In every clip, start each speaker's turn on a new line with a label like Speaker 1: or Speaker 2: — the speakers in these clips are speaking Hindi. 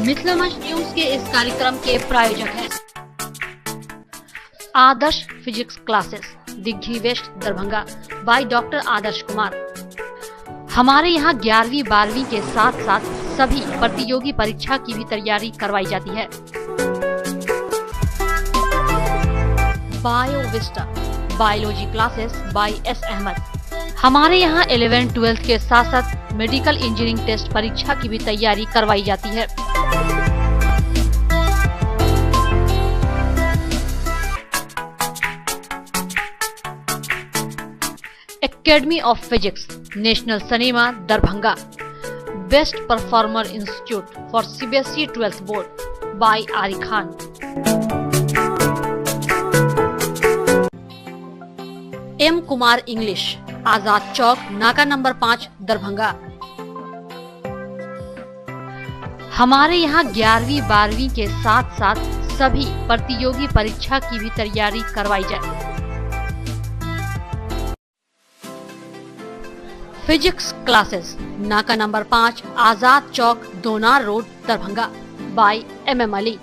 Speaker 1: मिथिलामंच न्यूज के इस कार्यक्रम के प्रायोजक हैं Adarsh physics classes, Digghi west, Darbhanga by doctor Adarsh Kumar. हमारे यहाँ 11वीं 12वीं के साथ साथ सभी प्रतियोगी परीक्षा की भी तैयारी करवाई जाती है। Biovista biology classes by S Ahmad. हमारे यहाँ 11th-12th के साथ साथ मेडिकल इंजीनियरिंग टेस्ट परीक्षा की भी तैयारी करवाई जाती है। Academy of physics, national cinema, Darbhanga. Best performer institute for CBSE 12th board by Ari Khan. M Kumar English, Azad Chowk, नाका नंबर 5, दरभंगा। हमारे यहाँ 11वीं 12वीं के साथ साथ सभी प्रतियोगी परीक्षा की भी तैयारी करवाई जाए। Physics classes, Naka number 5, Azad Chowk, Donar road, Darbhanga by MM Ali.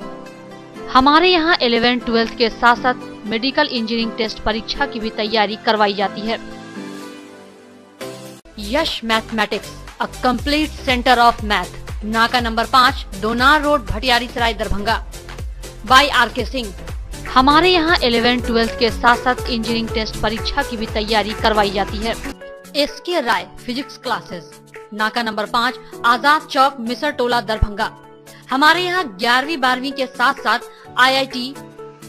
Speaker 1: हमारे यहाँ 11th-12th के साथ साथ मेडिकल इंजीनियरिंग टेस्ट परीक्षा की भी तैयारी करवाई जाती है। Yash mathematics, a complete centre of math, Naka number 5, Donar road, Bhatiyari Sarai, Darbhanga by RK Singh. हमारे यहाँ 11th-12th के साथ साथ इंजीनियरिंग टेस्ट परीक्षा की भी तैयारी करवाई जाती है। SK राय physics classes, Naka number 5, Azad चौक, मिसर टोला, दरभंगा। हमारे यहाँ 11वीं 12वीं के साथ साथ IIT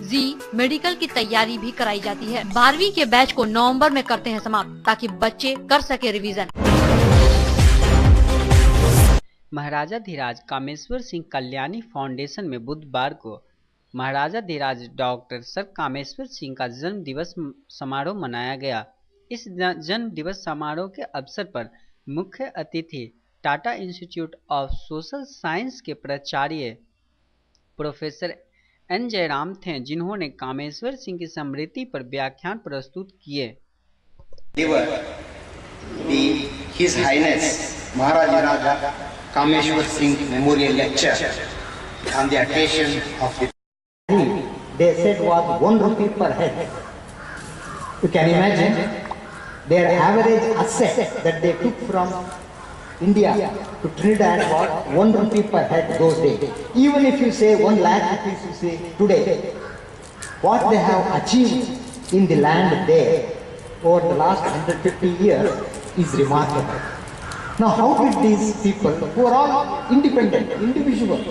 Speaker 1: जी मेडिकल की तैयारी भी कराई जाती है। 12वीं के बैच को नवंबर में करते हैं समाप्त ताकि बच्चे कर सके रिवीजन।
Speaker 2: महाराजा धीराज कामेश्वर सिंह कल्याणी फाउंडेशन में बुधवार को महाराजा धीराज डॉक्टर सर कामेश्वर सिंह का जन्म दिवस समारोह मनाया गया। इस जन्म दिवस समारोह के अवसर पर मुख्य अतिथि Tata institute of social science के प्राचार्य प्रोफेसर N जयराम थे, जिन्होंने कामेश्वर सिंह की स्मृति पर व्याख्यान प्रस्तुत किए।
Speaker 3: His Highness Maharaja Kameshwar Singh Memorial Lecture on the occasion of the they said was 1 rupee per head. You can imagine their average asset that they took from India to Trinidad was 1 rupee per head those days. Even if you say 1 lakh rupees, you say today, what they have achieved in the land there over the last 150 years is remarkable. Now how did these people, who are all independent, individuals,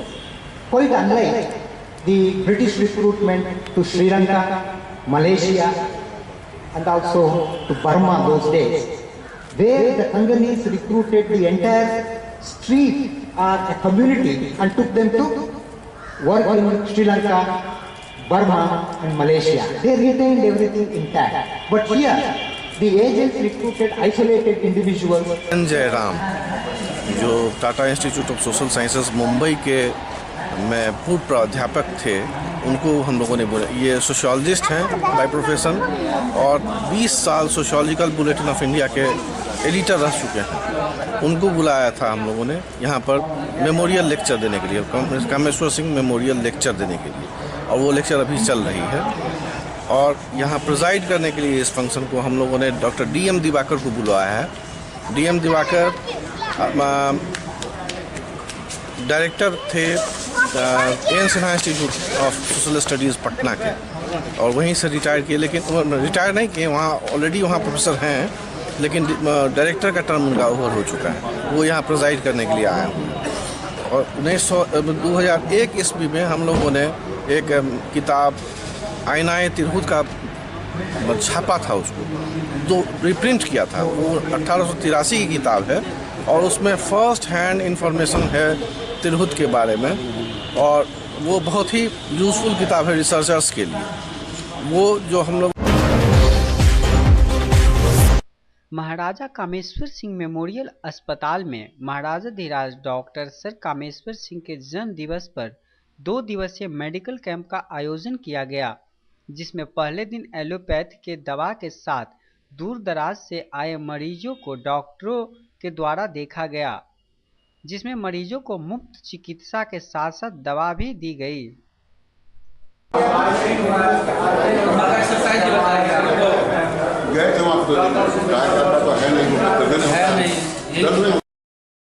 Speaker 3: quite unlike the British recruitment to Sri Lanka, Malaysia and also to Burma those days, where the Tanganese recruited the entire street or a community and took them to work in Sri Lanka, Burma and Malaysia. They retained everything intact. But here, the agents recruited isolated individuals.
Speaker 4: N Jairam जो Tata institute of social sciences Mumbai के में पूर्व प्राध्यापक थे, उनको हम लोगों ने बोला, ये सोशियोलॉजिस्ट हैं बाय प्रोफेशन और 20 साल सोशियोलॉजिकल बुलेटिन ऑफ इंडिया के एडिटर रह चुके हैं। उनको बुलाया था हम लोगों ने यहाँ पर मेमोरियल लेक्चर देने के लिए, कामेश्वर सिंह मेमोरियल लेक्चर देने के लिए, और वो लेक्चर अभी चल रही है। और यहाँ प्रिजाइड करने के लिए इस फंक्शन को हम लोगों ने डॉक्टर DM दिवाकर को बुलाया है। DM दिवाकर डायरेक्टर थे N Sinha institute of social studies Patna के, और वहीं से रिटायर किए, लेकिन रिटायर नहीं किए, वहाँ ऑलरेडी वहाँ प्रोफेसर हैं, लेकिन डायरेक्टर का टर्म उनका ओवर हो चुका है। वो यहाँ प्रिजाइड करने के लिए आए हैं। और 2001 ईस्वी में हम लोगों ने एक किताब आईनाए तिरहुत का छापा था, उसको जो रिप्रिंट किया था, वो 1883 की किताब है और उसमें फर्स्ट हैंड इंफॉर्मेशन है तिरहुत के बारे में, और वो बहुत ही यूज़फुल किताब है रिसर्चर्स के लिए। वो जो हम लोग
Speaker 2: महाराजा कामेश्वर सिंह मेमोरियल अस्पताल में महाराजा धीराज डॉक्टर सर कामेश्वर सिंह के जन्म दिवस पर 2 दिवसीय मेडिकल कैंप का आयोजन किया गया, जिसमें पहले दिन एलोपैथ के दवा के साथ दूर दराज से आए मरीजों को डॉक्टरों के द्वारा देखा गया। जिसमें मरीजों को मुफ्त चिकित्सा के साथ साथ दवा भी दी गई।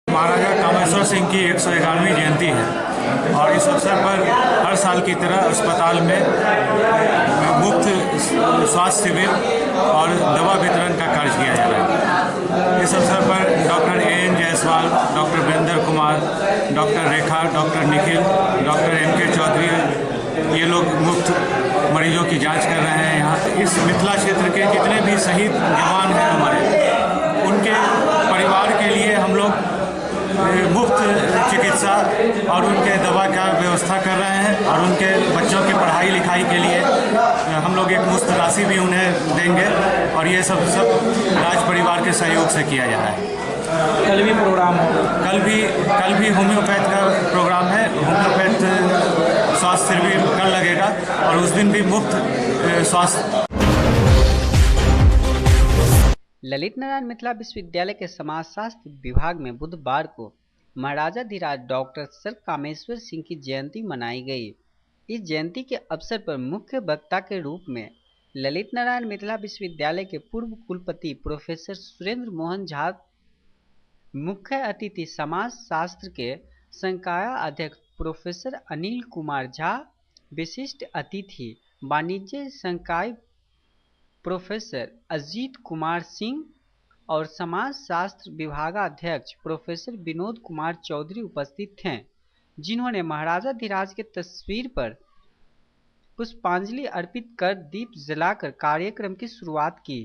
Speaker 5: महाराजा कामेश्वर सिंह की 111वीं जयंती है और इस अवसर पर हर साल की तरह अस्पताल में मुफ्त स्वास्थ्य शिविर और दवा वितरण का कार्य किया जा रहा है। इस अवसर पर doctor A.N. Jaiswal, doctor Virendra Kumar, doctor Rekha, doctor Nikhil, doctor M.K. Chaudhary, ये लोग मुफ्त मरीजों की जांच कर रहे हैं। यहाँ इस मिथिला क्षेत्र के जितने भी शहीद जवान हैं हमारे, उनके परिवार के लिए हम लोग मुफ्त चिकित्सा और उनके दवा का व्यवस्था कर रहे हैं और उनके बच्चों की पढ़ाई लिखाई के लिए हम लोग एक मुफ्त राशि भी उन्हें देंगे और ये सब राज परिवार के सहयोग से किया जा रहा है।
Speaker 6: कल भी प्रोग्राम होगा?
Speaker 5: कल भी होम्योपैथ का प्रोग्राम है। होम्योपैथ स्वास्थ्य शिविर कल लगेगा और उस दिन भी मुफ्त स्वास्थ्य।
Speaker 2: ललित नारायण मिथिला विश्वविद्यालय के समाजशास्त्र विभाग में बुधवार को महाराजा धीराज डॉक्टर सर कामेश्वर सिंह की जयंती मनाई गई। इस जयंती के अवसर पर मुख्य वक्ता के रूप में ललित नारायण मिथिला विश्वविद्यालय के पूर्व कुलपति प्रोफेसर सुरेंद्र मोहन झा, मुख्य अतिथि समाजशास्त्र के संकाय अध्यक्ष प्रोफेसर अनिल कुमार झा, विशिष्ट अतिथि वाणिज्य संकाय प्रोफेसर अजीत कुमार सिंह और समाजशास्त्र विभागाध्यक्ष प्रोफेसर विनोद कुमार चौधरी उपस्थित थे, जिन्होंने महाराजा धीराज के तस्वीर पर पुष्पांजलि अर्पित कर दीप जलाकर कार्यक्रम की शुरुआत की।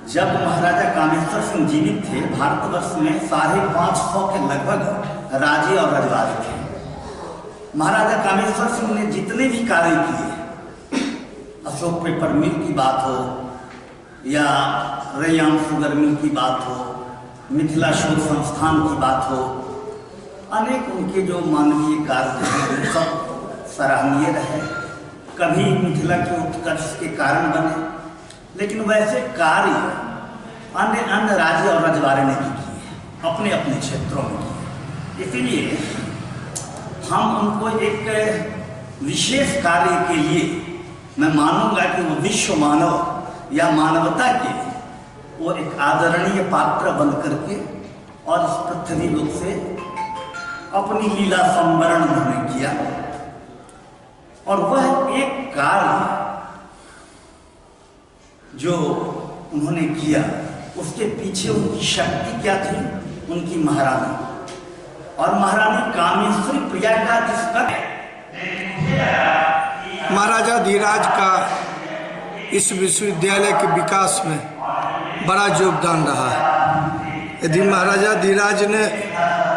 Speaker 3: जब महाराजा कामेश्वर सिंह जीवित थे, भारतवर्ष में 550 के लगभग राजे और रजवाड़े थे। महाराजा कामेश्वर सिंह ने जितने भी कार्य किए, अशोक पेपर मिल की बात हो या रैयाम शुगर मिल की बात हो, मिथिला शोध संस्थान की बात हो, अनेक उनके जो मानवीय कार्य हैं सब सराहनीय रहे। कभी मिथिला के उत्कर्ष के कारण बने, लेकिन वैसे कार्य अन्य राज्य और रजवाड़े ने भी किए, अपने अपने क्षेत्रों में किए। इसलिए हम उनको एक विशेष कार्य के लिए मैं मानूंगा कि वो विश्व मानव या मानवता के वो एक आदरणीय पात्र बन करके और इस पृथ्वी लोक से अपनी लीला संवरण उन्होंने किया। और वह एक कार्य जो उन्होंने किया, उसके पीछे उनकी शक्ति क्या थी? उनकी महारानी और महारानी कामेश्वरी प्रिया का जिसका
Speaker 7: महाराजा धीराज का इस विश्वविद्यालय के विकास में बड़ा योगदान रहा है। यदि महाराजा धीराज ने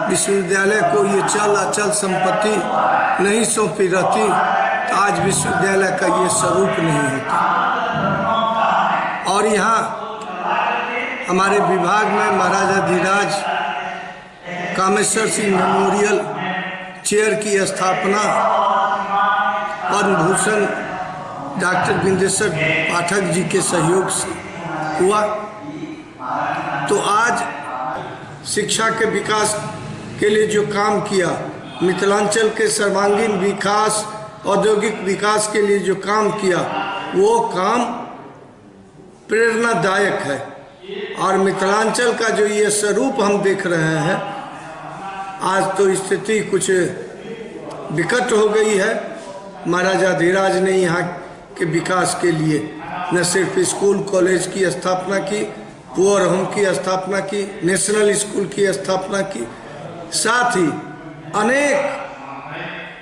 Speaker 7: विश्वविद्यालय को ये चल अचल संपत्ति नहीं सौंपी रहती तो आज विश्वविद्यालय का ये स्वरूप नहीं होता। और यहाँ हमारे विभाग में महाराजा धीराज कामेश्वर सिंह मेमोरियल चेयर की स्थापना पद्म भूषण डॉक्टर बिंदेश्वर पाठक जी के सहयोग से हुआ। तो आज शिक्षा के विकास के लिए जो काम किया, मिथिलांचल के सर्वांगीण विकास, औद्योगिक विकास के लिए जो काम किया, वो काम प्रेरणादायक है। और मिथिलांचल का जो ये स्वरूप हम देख रहे हैं, आज तो स्थिति कुछ विकट हो गई है। महाराजा धीराज ने यहाँ के विकास के लिए न सिर्फ स्कूल कॉलेज की स्थापना की, पुअर होम की स्थापना की, नेशनल स्कूल की स्थापना की, साथ ही अनेक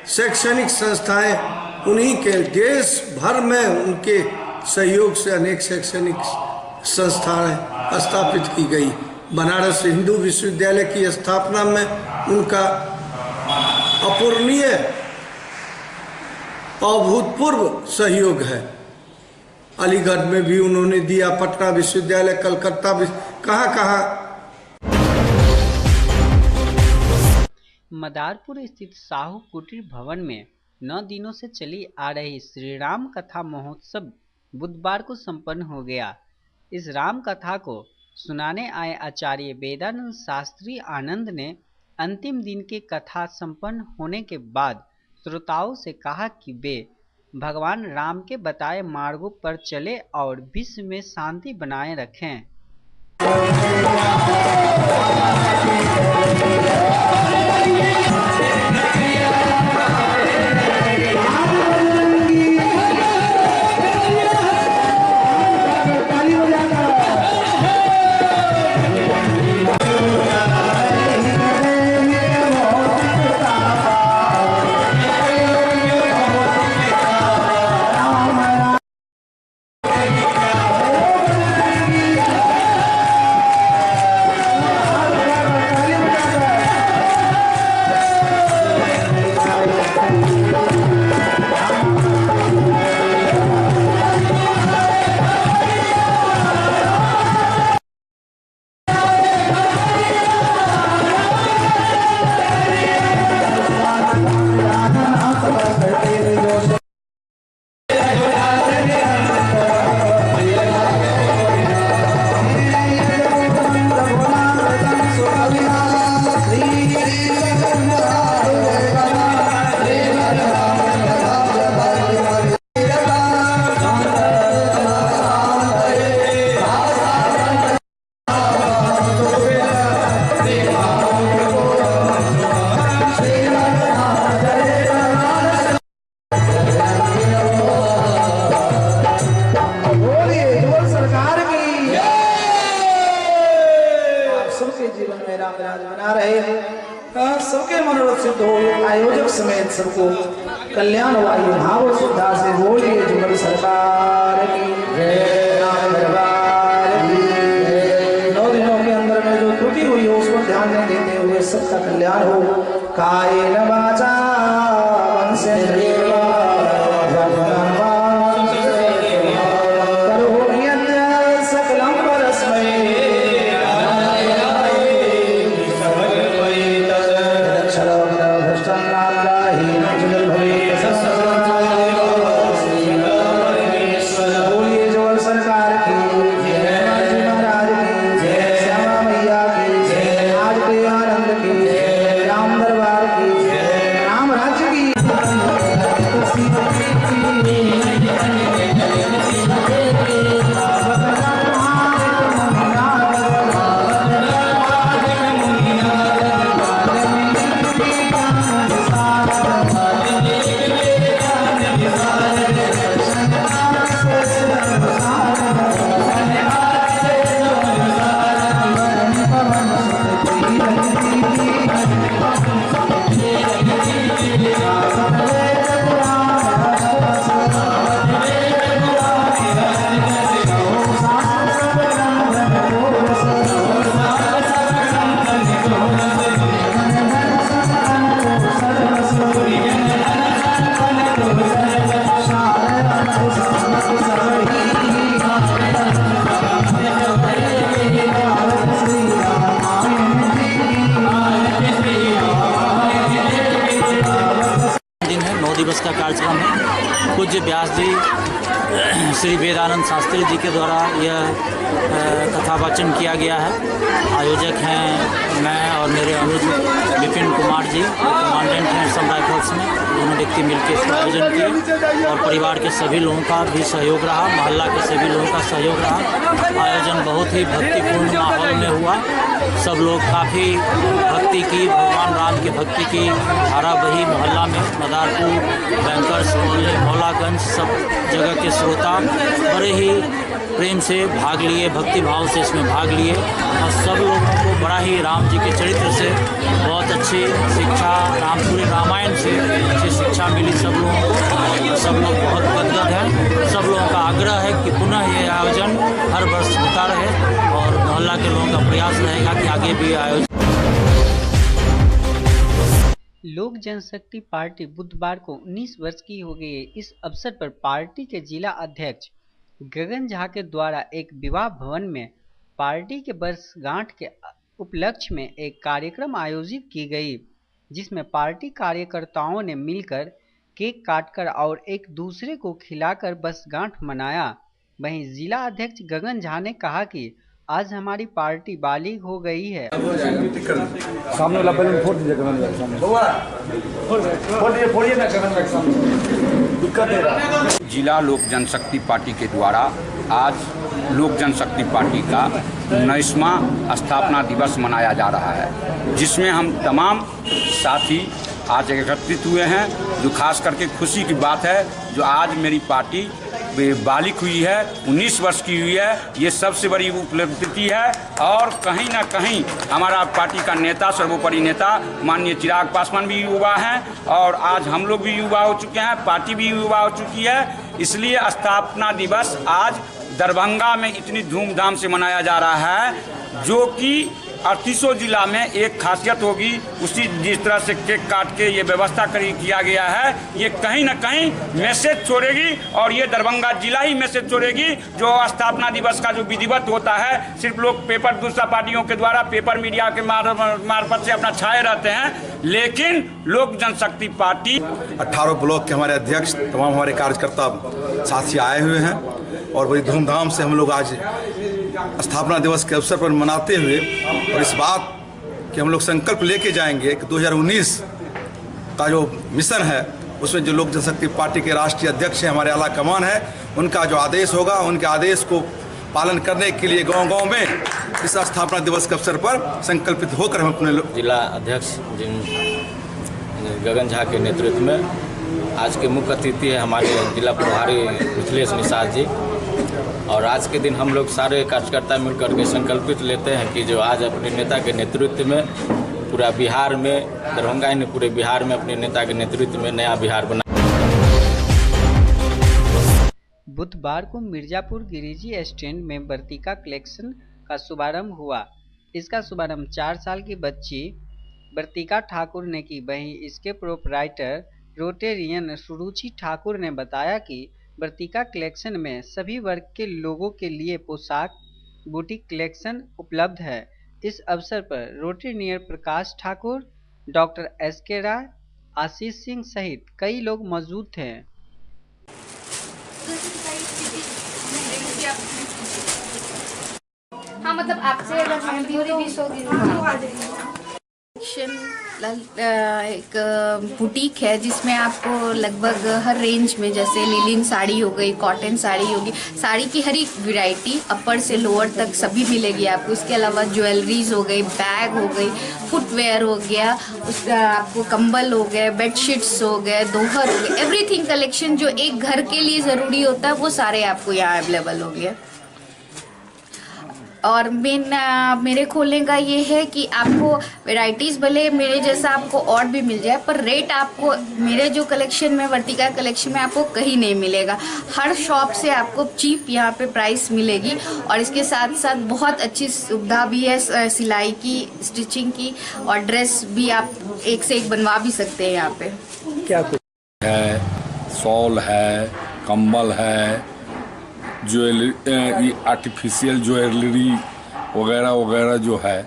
Speaker 7: शैक्षणिक संस्थाएं उन्हीं के देश भर में उनके सहयोग से अनेक शैक्षणिक संस्थाएं स्थापित की गई। बनारस हिंदू विश्वविद्यालय की स्थापना में उनका अपूर्णीय अभूतपूर्व सहयोग है। अलीगढ़ में भी उन्होंने दिया, पटना विश्वविद्यालय, कलकत्ता, कहाँ
Speaker 2: मदारपुर स्थित साहू कुटीर भवन में 9 दिनों से चली आ रही श्री राम कथा महोत्सव बुधवार को संपन्न हो गया। इस राम कथा को सुनाने आए आचार्य वेदानंद शास्त्री आनंद ने अंतिम दिन की कथा संपन्न होने के बाद श्रोताओं से कहा कि वे भगवान राम के बताए मार्गों पर चले और विश्व में शांति बनाए रखें।
Speaker 6: सबके मनोरथ सिद्ध हो, आयोजक समेत सबको कल्याण वायु भाव सुधा से बोलिए जुगल सरकार की जय, नाम दरबार की जय। 9 दिनों के अंदर में जो त्रुटि हुई हो उसको ध्यान में देते हुए सबका कल्याण हो। कायेन वाचा मनसेन्द्रियर्वा करोमि यत् सकलं परस्मै
Speaker 8: दिवस का कार्यक्रम है। पूज्य व्यास जी श्री वेदानंद शास्त्री जी के द्वारा यह कथा वाचन किया गया है। आयोजक हैं मैं और मेरे अनुज विपिन कुमार जी, कमांडेंट हैं असम राइफल्स में। दोनों व्यक्ति मिलकर इसका आयोजन किए और परिवार के सभी लोगों का भी सहयोग रहा, मोहल्ला के सभी लोगों का सहयोग रहा। आयोजन बहुत ही भक्तिपूर्ण माहौल में हुआ। सब लोग काफ़ी भक्ति की, भगवान राम की भक्ति की धारा बही मोहल्ला में। मदारपुर, बैंकर्स कॉलोनी, मौलागंज सब जगह के श्रोता बड़े ही प्रेम से भाग लिए, भक्ति भाव से इसमें भाग लिए और सब लोगों को बड़ा ही राम जी के चरित्र से बहुत अच्छी शिक्षा, पूरे रामायण से अच्छी शिक्षा मिली सब लोगों को। सब लोग बहुत गदगद हैं। सब लोगों का आग्रह है कि पुनः ये आयोजन हर वर्ष होता रहे और मोहल्ला के लोगों का प्रयास रहेगा कि आगे भी आयोजन।
Speaker 2: लोक जनशक्ति पार्टी बुधवार को 19 वर्ष की हो गई है। इस अवसर पर पार्टी के जिला अध्यक्ष गगन झा के द्वारा एक विवाह भवन में पार्टी के वर्षगांठ के उपलक्ष्य में एक कार्यक्रम आयोजित की गई। जिसमें पार्टी कार्यकर्ताओं ने मिलकर केक काटकर और एक दूसरे को खिलाकर बरसगांठ मनाया। वहीं जिला अध्यक्ष गगन झा ने कहा कि आज हमारी पार्टी बालिग हो गई है।
Speaker 9: सामने वाला बैलून फोड़ दीजिए गगन भाई, सामने फोड़िए ना गगन भाई, सामने दिक्कत है।
Speaker 10: जिला लोक जनशक्ति पार्टी के द्वारा आज लोक जनशक्ति पार्टी का 19वां स्थापना दिवस मनाया जा रहा है, जिसमें हम तमाम साथी आज एकत्रित हुए हैं। जो खास करके खुशी की बात है, जो आज मेरी पार्टी बालिग हुई है, 19 वर्ष की हुई है, ये सबसे बड़ी उपलब्धि है। और कहीं ना कहीं हमारा पार्टी का नेता, सर्वोपरि नेता माननीय चिराग पासवान भी युवा हैं और आज हम लोग भी युवा हो चुके हैं, पार्टी भी युवा हो चुकी है। इसलिए स्थापना दिवस आज दरभंगा में इतनी धूमधाम से मनाया जा रहा है, जो कि 38 जिला में एक खासियत होगी। उसी जिस तरह से केक काट के ये व्यवस्था किया गया है, ये कहीं ना कहीं मैसेज छोड़ेगी और ये दरभंगा जिला ही मैसेज छोड़ेगी। जो स्थापना दिवस का जो विधिवत होता है, सिर्फ लोग पेपर, दूसरा पार्टियों के द्वारा पेपर मीडिया के मार्फत से अपना छाए रहते हैं, लेकिन लोक जनशक्ति पार्टी
Speaker 9: 18 ब्लॉक के हमारे अध्यक्ष, तमाम हमारे कार्यकर्ता साथी आए हुए हैं और बड़ी धूमधाम से हम लोग आज स्थापना दिवस के अवसर पर मनाते हुए और इस बात कि हम लोग संकल्प लेके जाएंगे कि 2019 का जो मिशन है, उसमें जो लोक जनशक्ति पार्टी के राष्ट्रीय अध्यक्ष हैं, हमारे आला कमान है, उनका जो आदेश होगा, उनके आदेश को पालन करने के लिए गांव-गांव में इस स्थापना दिवस के अवसर पर संकल्पित होकर हम अपने
Speaker 8: जिला अध्यक्ष गगन झा के नेतृत्व में आज के मुख्य अतिथि है हमारे जिला प्रभारी मिथिलेश निषाद जी। और आज के दिन हम लोग सारे कार्यकर्ता मिलकर के संकल्पित लेते हैं कि जो आज अपने नेता के नेतृत्व में पूरा बिहार में, दरभंगा ने पूरे बिहार में अपने नेता के नेतृत्व में नया बिहार बना।
Speaker 2: बुधवार को मिर्जापुर गिरिजी स्टैंड में वर्तिका कलेक्शन का शुभारंभ हुआ। इसका शुभारंभ 4 साल की बच्ची वर्तिका ठाकुर ने की। वहीं इसके प्रोपराइटर रोटेरियन सुरुचि ठाकुर ने बताया कि वर्तिका कलेक्शन में सभी वर्ग के लोगों के लिए पोशाक, बुटीक कलेक्शन उपलब्ध है। इस अवसर पर Rotarian Prakash Thakur, doctor SK राय, आशीष सिंह सहित कई लोग मौजूद थे।
Speaker 11: हाँ, मतलब आपसे एक बुटीक है जिसमें आपको लगभग हर रेंज में, जैसे लिलिन साड़ी हो गई, कॉटन साड़ी होगी, साड़ी की हर एक वैरायटी अपर से लोअर तक सभी मिलेगी आपको। इसके अलावा ज्वेलरीज हो गई, बैग हो गई, फुटवेयर हो गया, उसका आपको कंबल हो गए, बेडशीट्स हो गए, दोहर हो गए, एवरीथिंग कलेक्शन जो एक घर के लिए ज़रूरी होता है वो सारे आपको यहाँ अवेलेबल होंगे। और मेरे खोलने का ये है कि आपको वैरायटीज़ भले मेरे जैसा आपको और भी मिल जाए, पर रेट आपको मेरे जो कलेक्शन में, वर्तिका कलेक्शन में आपको कहीं नहीं मिलेगा। हर शॉप से आपको चीप यहाँ पे प्राइस मिलेगी और इसके साथ साथ बहुत अच्छी सुविधा भी है सिलाई की, स्टिचिंग की, और ड्रेस भी आप एक से एक बनवा भी सकते हैं यहाँ पे।
Speaker 9: क्या
Speaker 12: है, शॉल है, कंबल है, ज्वेलरी, आर्टिफिशियल ज्वेलरी वगैरह वगैरह जो है,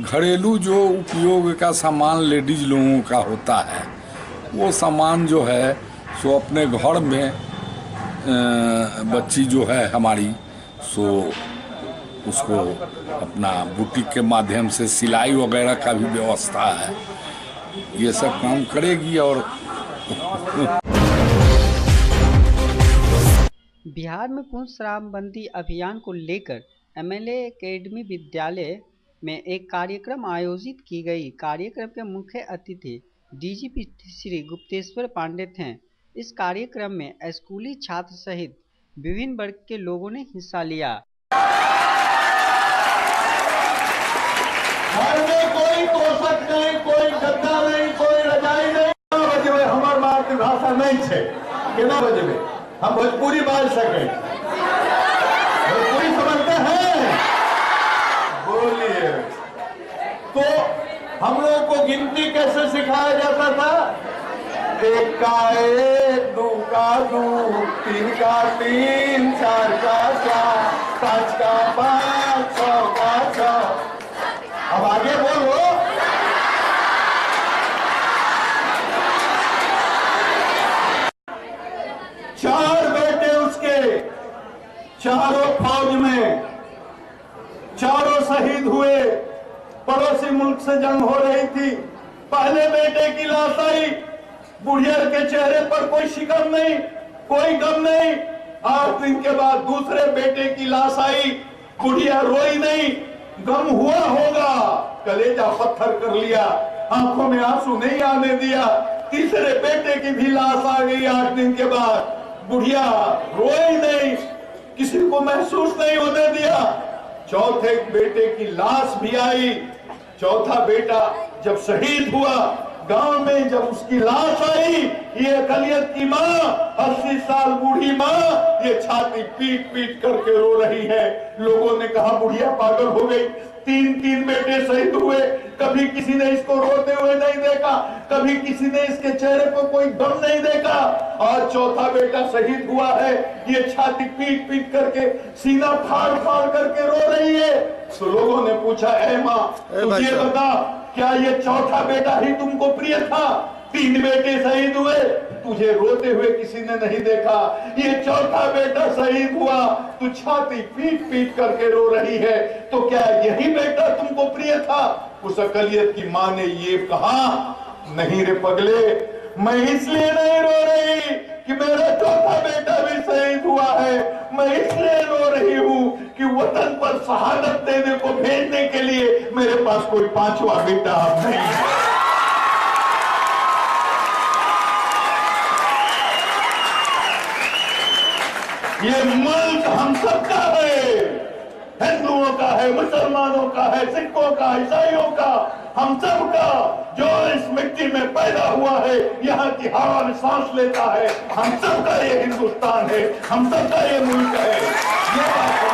Speaker 12: घरेलू जो उपयोग का सामान लेडीज लोगों का होता है, वो सामान जो है सो अपने घर में बच्ची जो है हमारी, सो उसको अपना बुटीक के माध्यम से सिलाई वगैरह का भी व्यवस्था है, ये सब काम करेगी। और
Speaker 2: बिहार में पूर्ण शराबबंदी अभियान को लेकर MLA एकेडमी विद्यालय में एक कार्यक्रम आयोजित की गई। कार्यक्रम के मुख्य अतिथि DGP श्री गुप्तेश्वर पांडे थे। इस कार्यक्रम में स्कूली छात्र सहित विभिन्न वर्ग के लोगों ने हिस्सा लिया।
Speaker 13: कोई तोषक नहीं, कोई गद्दा नहीं, कोई रजाई नहीं। हमार मातृभाषा नहीं है, केना बजबे हम भोजपुरी बोल सके, भोजपुरी समझते हैं, बोलिए। तो हम लोगों को गिनती कैसे सिखाया जाता था? 1 का 1, 2 का 2, 3 का 3, 4 का 4, 5 का 5, 6 का 6। अब आगे बोलो। चारों फौज में, चारों शहीद हुए। पड़ोसी मुल्क से जंग हो रही थी, पहले बेटे की लाश आई, बुढ़िया के चेहरे पर कोई शिकन नहीं, कोई गम नहीं। 8 दिन के बाद दूसरे बेटे की लाश आई, बुढ़िया रोई नहीं, गम हुआ होगा, कलेजा पत्थर कर लिया, आंखों में आंसू नहीं आने दिया। तीसरे बेटे की भी लाश आ गई 8 दिन के बाद, बुढ़िया रोई नहीं, किसी को महसूस नहीं होने दिया। चौथे बेटे की लाश भी आई, चौथा बेटा जब शहीद हुआ, गांव में जब उसकी लाश आई, ये अकलियत की माँ, 80 साल बूढ़ी माँ, ये छाती पीट पीट करके रो रही है। लोगों ने कहा बुढ़िया पागल हो गई। 3 बेटे शहीद हुए, कभी किसी ने इसको रोते हुए नहीं देखा, कभी किसी ने इसके चेहरे पर कोई गम नहीं देखा। आज चौथा बेटा शहीद हुआ है, ये छाती पीट पीट करके, सीना फाड़ फाड़ करके रो रही है। तो लोगों ने पूछा, ऐ माँ तुझे बता, क्या ये चौथा बेटा ही तुमको प्रिय था? 3 बेटे शहीद हुए, तुझे रोते हुए किसी ने नहीं देखा। ये चौथा बेटा शहीद हुआ, तू छाती पीट पीट करके रो रही है, तो क्या यही बेटा तुमको प्रिय था? उस अकलियत की माँ ने ये कहा, नहीं रे पगले, मैं इसलिए नहीं रो रही कि मेरा चौथा बेटा भी शहीद हुआ है, मैं इसलिए रो रही हूँ कि वतन पर शहादत देने को भेजने के लिए मेरे पास कोई 5वां बेटा अब नहीं है। ये मुल्क हम सबका है, हिंदुओं का है, मुसलमानों का है, सिखों का, ईसाइयों का, हम सबका। जो इस मिट्टी में पैदा हुआ है, यहाँ की हवा में सांस लेता है, हम सबका ये हिंदुस्तान है, हम सबका ये मुल्क है। ये बात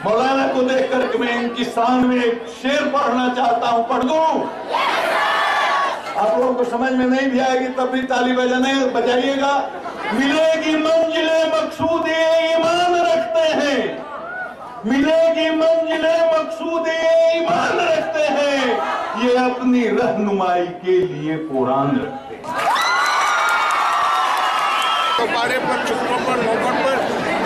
Speaker 13: मौलाना को देखकर मैं इनकी शान में एक शेर पढ़ना चाहता हूँ, पढ़ दूं? आप लोगों को समझ में नहीं भी आएगी तब भी ताली बजाइएगा। मिलेगी मंजिले मकसूद ये ईमान रखते हैं, मिलेगी मंजिले मकसूद ये ईमान रखते हैं, ये अपनी रहनुमाई के लिए कुरान रखते हैं।
Speaker 14: चौपारे पर, चुप्पों पर, मौकों पर,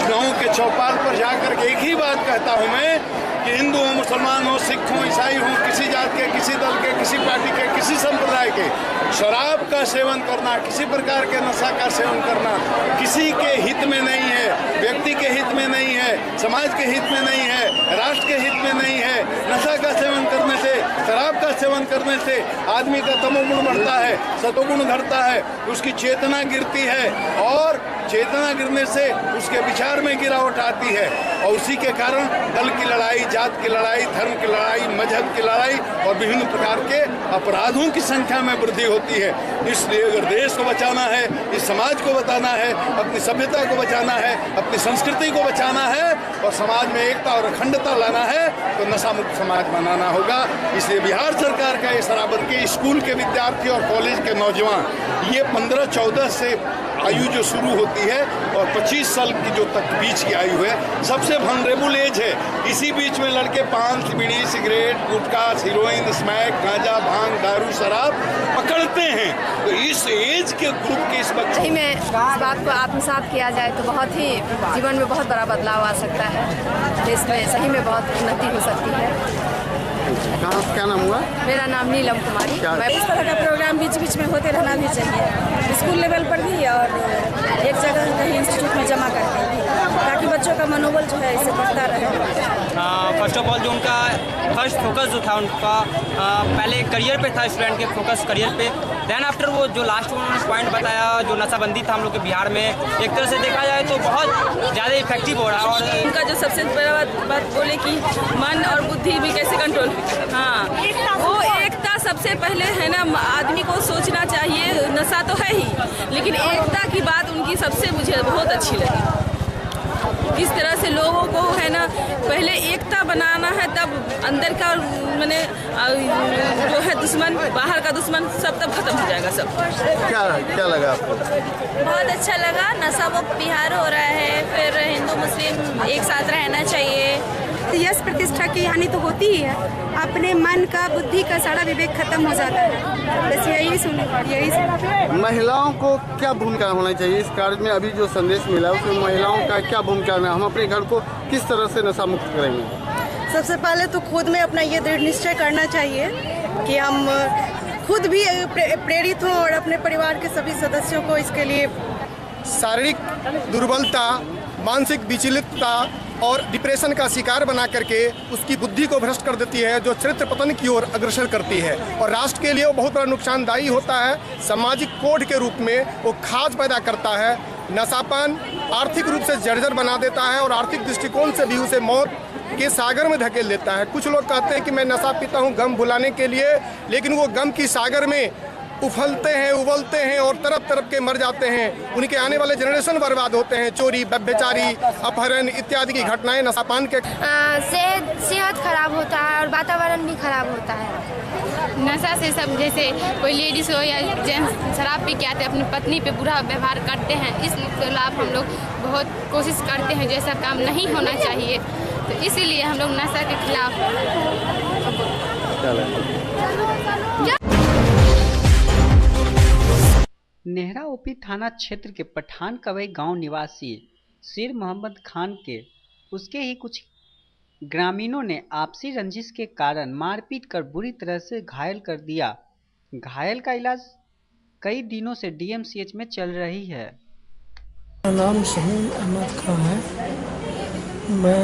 Speaker 14: गाँव के चौपाल पर जाकर के एक ही बात कहता हूँ मैं कि हिंदू हो, मुसलमान हो, सिख हो, ईसाई हो, किसी जात के, किसी दल के, किसी पार्टी के, किसी संप्रदाय के, शराब का सेवन करना, किसी प्रकार के नशा का सेवन करना किसी के हित में नहीं है, व्यक्ति के हित में नहीं है, समाज के हित में नहीं है, राष्ट्र के हित में नहीं है। नशा का सेवन करने से, शराब का सेवन करने से आदमी का तमोगुण बढ़ता है, सतोगुण घटता है, उसकी चेतना गिरती है और चेतना गिरने से उसके विचार में गिरावट आती है और उसी के कारण दल की लड़ाई, जात की लड़ाई, धर्म की लड़ाई, मजहब की लड़ाई और विभिन्न प्रकार के अपराधों की संख्या में वृद्धि होती है। इसलिए अगर देश को बचाना है, इस समाज को बचाना है, अपनी सभ्यता को बचाना है, अपनी संस्कृति को बचाना है और समाज में एकता और अखंडता लाना है तो नशा मुक्त समाज बनाना होगा। इसलिए बिहार सरकार का ये शराबत के स्कूल के विद्यार्थी और कॉलेज के नौजवान, ये 15-14 से आयु जो शुरू होती है और 25 साल की जो तक बीच की आयु है, सबसे वनरेबल एज है। इसी बीच में लड़के पान, बीड़ी, सिगरेट, गुटखा, हीरोइन, स्मैक, गांजा, भांग, दारू, शराब पकड़ते हैं। तो इस एज के ग्रुप के इस बच्चों
Speaker 15: सही में इस बात को आत्मसात किया जाए तो बहुत ही जीवन में बहुत बड़ा बदलाव आ सकता है, देश में सही में बहुत उन्नति हो सकती है।
Speaker 16: क्या नाम हुआ?
Speaker 15: मेरा नाम नीलम कुमारी।
Speaker 16: इस तरह का प्रोग्राम बीच बीच में होते रहना भी चाहिए, स्कूल लेवल पर भी और एक जगह कहीं इंस्टीट्यूट में जमा करके भी, ताकि बच्चों का मनोबल जो है इसे बढ़ता रहे।
Speaker 17: फर्स्ट ऑफ ऑल जो उनका फर्स्ट फोकस जो था उनका पहले करियर पे था, स्टूडेंट के फोकस करियर पे, देन आफ्टर वो जो लास्ट उन्होंने पॉइंट बताया जो नशाबंदी था हम लोग के बिहार में, एक तरह से देखा जाए तो बहुत ज़्यादा इफेक्टिव हो रहा है। और
Speaker 16: उनका जो सबसे बड़ा बात बोले कि मन और बुद्धि भी कैसे कंट्रोल, हाँ वो एकता सबसे पहले है ना, आदमी को सोचना चाहिए। नशा तो है ही, लेकिन एकता की बात उनकी सबसे मुझे बहुत अच्छी लगी। किस तरह से लोगों को है ना पहले एकता बनाना है, तब अंदर का मैंने जो है दुश्मन, बाहर का दुश्मन सब तब खत्म हो जाएगा सब। क्या लगा आपको?
Speaker 18: बहुत अच्छा लगा। नशा मुक्त बिहार हो रहा है, फिर हिंदू मुस्लिम एक साथ रहना चाहिए, यश प्रतिष्ठा की हानि तो होती ही है, अपने मन का, बुद्धि का सारा विवेक खत्म हो जाता है। बस यही
Speaker 19: महिलाओं को क्या भूमिका होना चाहिए इस कार्य में? अभी जो संदेश मिला उसमें महिलाओं का क्या भूमिका है? हम अपने घर को किस तरह से नशा मुक्त करेंगे?
Speaker 18: सबसे पहले तो खुद में अपना ये दृढ़ निश्चय करना चाहिए कि हम खुद भी प्रेरित हों और अपने परिवार के सभी सदस्यों को इसके लिए।
Speaker 20: शारीरिक दुर्बलता, मानसिक विचलितता और डिप्रेशन का शिकार बना करके उसकी बुद्धि को भ्रष्ट कर देती है, जो चरित्र पतन की ओर अग्रसर करती है और राष्ट्र के लिए वो बहुत बड़ा नुकसानदायी होता है। सामाजिक कोड के रूप में वो खाद पैदा करता है। नशापान आर्थिक रूप से जर्जर बना देता है और आर्थिक दृष्टिकोण से भी उसे मौत के सागर में धकेल देता है। कुछ लोग कहते हैं कि मैं नशा पीता हूँ गम भुलाने के लिए, लेकिन वो गम की सागर में उफलते हैं, उबलते हैं और तरफ तरफ के मर जाते हैं। उनके आने वाले जनरेशन बर्बाद होते हैं। चोरी, व्यभिचारी, अपहरण इत्यादि की घटनाएं नशापान के
Speaker 21: सेहत खराब होता है और वातावरण भी खराब होता है।
Speaker 11: नशा से सब, जैसे कोई लेडीज हो या जेंट्स शराब पी के आते अपनी पत्नी पे बुरा व्यवहार करते हैं, इस खिलाफ हम लोग बहुत कोशिश करते हैं, जैसा काम नहीं होना चाहिए, तो इसीलिए हम लोग नशा के खिलाफ।
Speaker 2: नेहरा ओपी थाना क्षेत्र के पठान कवई गांव निवासी शेर मोहम्मद खान के उसके ही कुछ ग्रामीणों ने आपसी रंजिश के कारण मारपीट कर बुरी तरह से घायल कर दिया। घायल का इलाज कई दिनों से डीएमसीएच में चल रही है।
Speaker 22: मेरा नाम शहीन अहमद खान है। मैं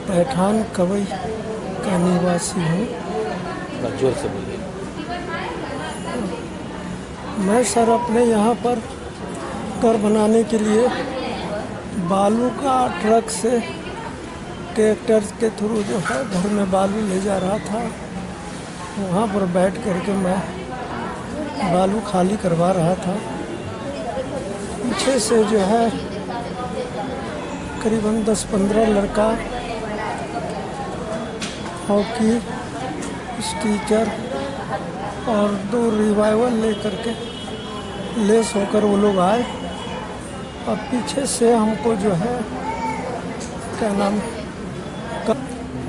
Speaker 22: पठान कवई का निवासी हूँ।
Speaker 8: जोर से बोलिए।
Speaker 22: मैं सर अपने यहाँ पर घर बनाने के लिए बालू का ट्रक से ट्रैक्टर के थ्रू जो है घर में बालू ले जा रहा था। वहाँ पर बैठ करके मैं बालू खाली करवा रहा था। पीछे से जो है करीबन 10-15 लड़का हॉकी स्टिकर और 2 रिवाइवल लेकर के लेस होकर वो लोग आए और पीछे से हमको जो है क्या नाम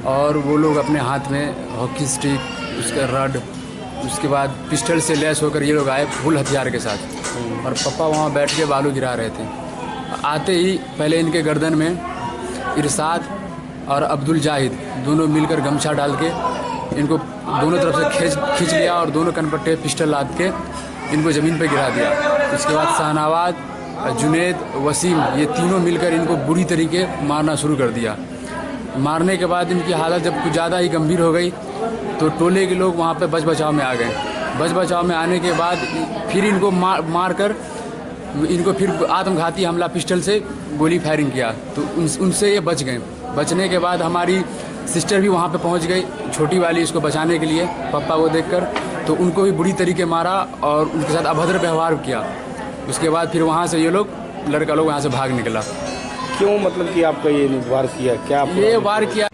Speaker 23: और वो लोग अपने हाथ में हॉकी स्टिक, उसका रड, उसके बाद पिस्टल से लैस होकर ये लोग आए फुल हथियार के साथ और पापा वहाँ बैठ के बालू गिरा रहे थे। आते ही पहले इनके गर्दन में इरशाद और अब्दुल जाहिद दोनों मिलकर गमछा डाल के इनको दोनों तरफ से खींच लिया और दोनों कनपट्टे पिस्टल लाद के इनको ज़मीन पर गिरा दिया। उसके बाद शाहनवाज, जुनेद, वसीम ये तीनों मिलकर इनको बुरी तरीके मारना शुरू कर दिया। मारने के बाद इनकी हालत जब कुछ ज़्यादा ही गंभीर हो गई तो टोले के लोग वहाँ पे बच बचाव में आ गए। बच बचाव में आने के बाद फिर इनको मार कर इनको फिर आत्मघाती हमला पिस्टल से गोली फायरिंग किया तो उनसे ये बच गए। बचने के बाद हमारी सिस्टर भी वहाँ पे पहुँच गई, छोटी वाली, इसको बचाने के लिए पापा को देखकर, तो उनको भी बुरी तरीके मारा और उनके साथ अभद्र व्यवहार किया। उसके बाद फिर वहाँ से ये लोग लड़का लोग यहाँ से भाग निकला।
Speaker 24: क्यों, मतलब कि आपका ये वार किया क्या?
Speaker 23: ये वार किया